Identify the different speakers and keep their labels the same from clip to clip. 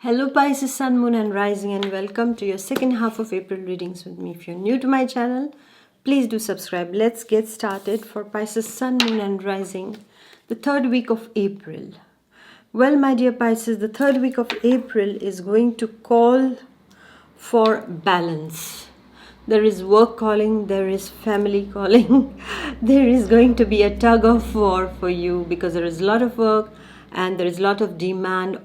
Speaker 1: Hello Pisces Sun, Moon and Rising, and welcome to your second half of April readings with me. If you're new to my channel, please do subscribe. Let's get started for Pisces Sun, Moon and Rising, the third week of April. Well, my dear Pisces, the third week of April is going to call for balance. There is work calling, there is family calling, there is going to be a tug of war for you because there is a lot of work and there is a lot of demand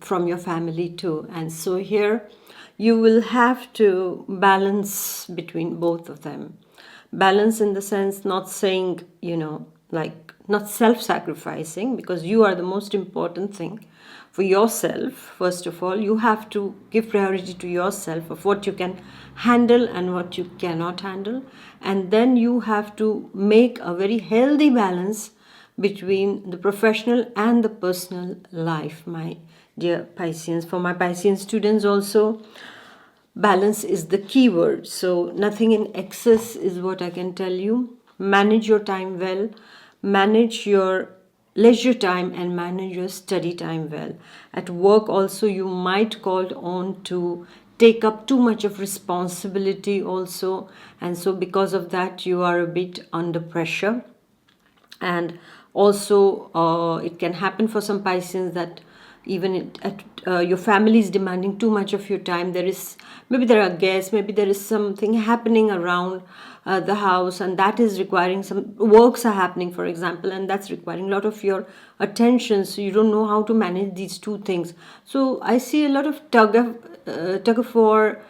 Speaker 1: from your family too. And so here you will have to balance between both of them. Balance in the sense not saying, like not self-sacrificing, because you are the most important thing for yourself. First of all, you have to give priority to yourself of what you can handle and what you cannot handle, and then you have to make a very healthy balance between the professional and the personal life, my dear Pisceans. For my Piscean students also, balance is the key word. So nothing in excess is what I can tell you. Manage your time well, manage your leisure time, and manage your study time well. At work also, you might called on to take up too much of responsibility also, and so because of that you are a bit under pressure. And also it can happen for some Pisceans that even your family is demanding too much of your time. Maybe there are guests, maybe there is something happening around the house, and that is requiring some works are happening, for example, and that's requiring a lot of your attention, so you don't know how to manage these two things. So I see a lot of tug of war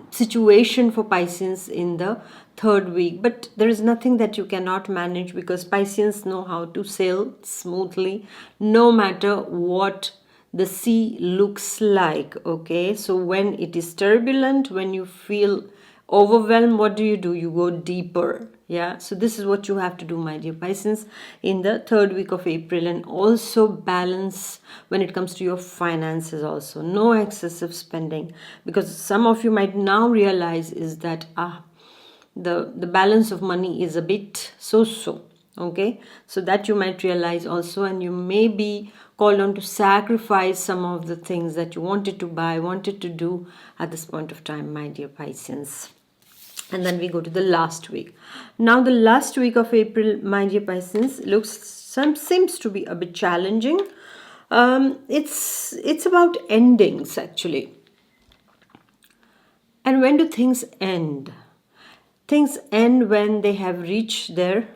Speaker 1: situation for Pisceans in the third week, but there is nothing that you cannot manage because Pisceans know how to sail smoothly no matter what the sea looks like. Okay, so when it is turbulent, when you feel overwhelmed, what do? You go deeper. Yeah, so this is what you have to do, my dear Pisceans, in the third week of April. And also balance when it comes to your finances also. No excessive spending, because some of you might now realize is that the balance of money is a bit so. Okay, so that you might realize also, and you may be called on to sacrifice some of the things that you wanted to buy, wanted to do at this point of time, my dear Pisceans. And then we go to the last week. Now the last week of April, my dear Pisceans, seems to be a bit challenging. It's about endings actually. And when do things end? Things end when they have reached their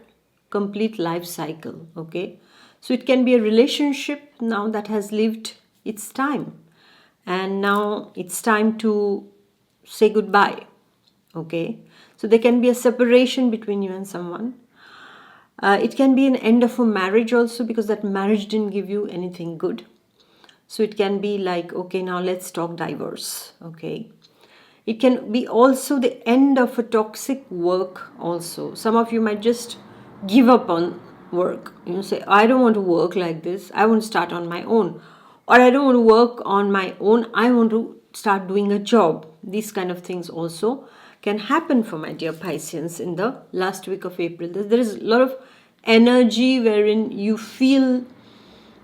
Speaker 1: complete life cycle. Okay, so it can be a relationship now that has lived its time, and now it's time to say goodbye. Okay, so there can be a separation between you and someone. It can be an end of a marriage also, because that marriage didn't give you anything good. So it can be like, okay, now let's talk divorce. Okay, it can be also the end of a toxic work also. Some of you might just give up on work. Say, I don't want to work like this. I want to start on my own. Or I don't want to work on my own. I want to start doing a job. These kind of things also can happen for my dear Pisceans in the last week of April. There is a lot of energy wherein you feel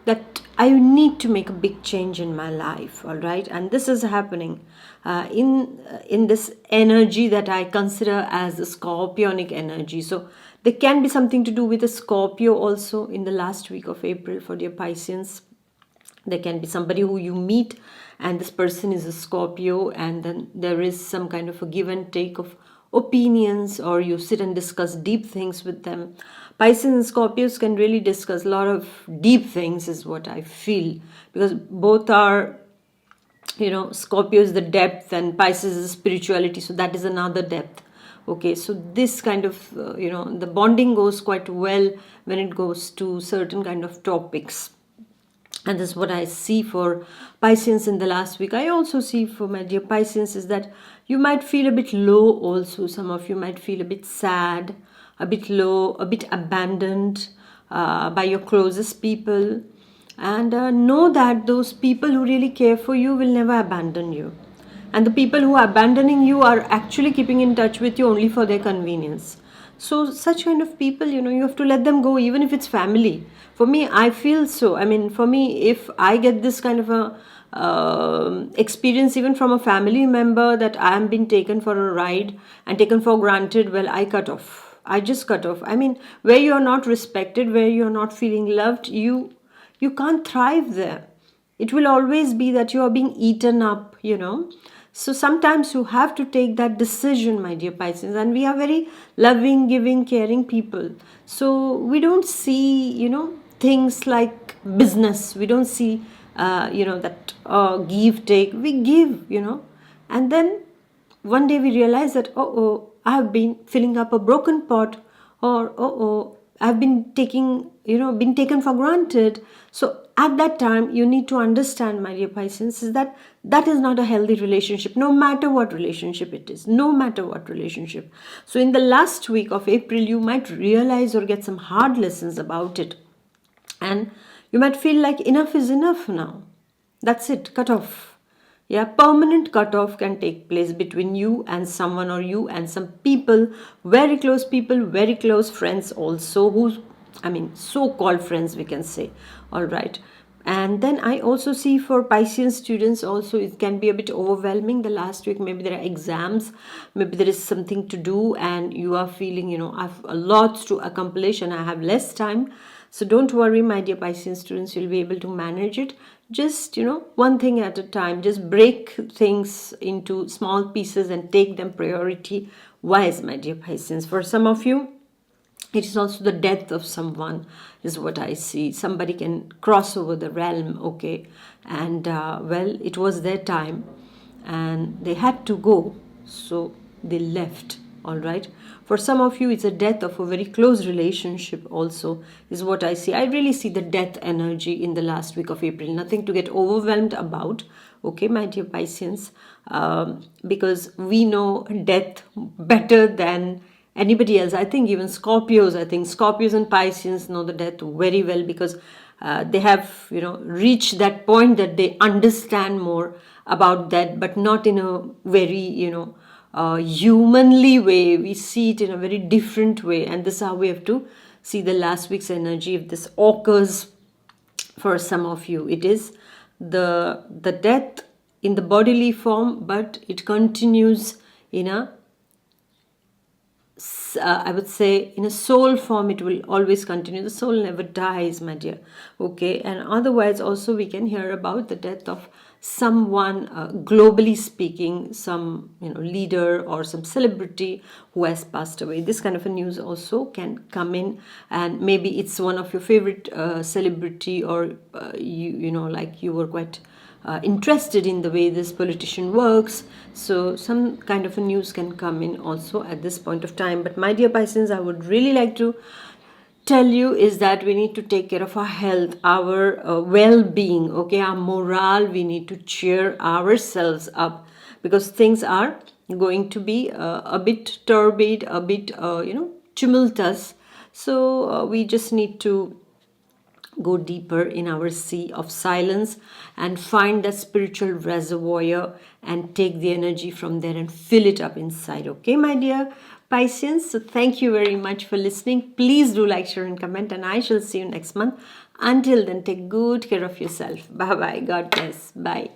Speaker 1: that I need to make a big change in my life, all right? And this is happening in this energy that I consider as the Scorpionic energy. So there can be something to do with a Scorpio also in the last week of April for dear Pisceans. There can be somebody who you meet and this person is a Scorpio, and then there is some kind of a give and take of opinions, or you sit and discuss deep things with them. Pisces and Scorpios can really discuss a lot of deep things is what I feel, because both are, Scorpio is the depth and Pisces is spirituality, so that is another depth. Okay, so this kind of, the bonding goes quite well when it goes to certain kind of topics. And this is what I see for Pisceans in the last week. I also see for my dear Pisceans is that you might feel a bit low also. Some of you might feel a bit sad, a bit low, a bit abandoned by your closest people. And know that those people who really care for you will never abandon you. And the people who are abandoning you are actually keeping in touch with you only for their convenience. So such kind of people, you have to let them go, even if it's family. For me, I feel so. I mean, for me, if I get this kind of a experience even from a family member, that I am being taken for a ride and taken for granted, well, I cut off. I just cut off. I mean, where you're not respected, where you're not feeling loved, you can't thrive there. It will always be that you are being eaten up. So sometimes you have to take that decision, my dear Pisces. And we are very loving, giving, caring people. So we don't see, things like business. We don't see, that give, take. We give. And then one day we realize that, oh, I have been filling up a broken pot, or oh, I've been been taken for granted. So at that time, you need to understand, my dear Pisces, is that that is not a healthy relationship, no matter what relationship it is, no matter what relationship. So in the last week of April, you might realize or get some hard lessons about it. And you might feel like enough is enough now. That's it, cut off. Yeah, permanent cutoff can take place between you and someone, or you and some people, very close friends also, who, I mean, so-called friends, we can say. All right. And then I also see for Piscean students also, it can be a bit overwhelming the last week. Maybe there are exams, maybe there is something to do, and you are feeling, I've a lot to accomplish and I have less time. So don't worry, my dear Piscean students, you'll be able to manage it. Just, one thing at a time. Just break things into small pieces and take them priority wise, my dear Pisceans. For some of you, it is also the death of someone, is what I see. Somebody can cross over the realm, okay? And, well, it was their time and they had to go. So they left, all right? For some of you, it's a death of a very close relationship also, is what I see. I really see the death energy in the last week of April. Nothing to get overwhelmed about, okay, my dear Pisceans, because we know death better than anybody else. I think even Scorpios and Pisceans know the death very well, because they have, reached that point that they understand more about that, but not in a very, humanly way. We see it in a very different way, and this is how we have to see the last week's energy. If this occurs for some of you, it is the death in the bodily form, but it continues in a I would say in a soul form. It will always continue. The soul never dies, my dear. Okay, and otherwise also we can hear about the death of someone, globally speaking, some leader or some celebrity who has passed away. This kind of a news also can come in, and maybe it's one of your favorite celebrity, or like you were quite interested in the way this politician works. So some kind of a news can come in also at this point of time. But my dear Pisces, I would really like to tell you is that we need to take care of our health, our well-being, okay, our morale. We need to cheer ourselves up, because things are going to be a bit turbid, a bit tumultuous. So we just need to go deeper in our sea of silence and find that spiritual reservoir and take the energy from there and fill it up inside. Okay, my dear Pisceans, so thank you very much for listening. Please do like, share and comment, and I shall see you next month. Until then, take good care of yourself. Bye bye. God bless. Bye.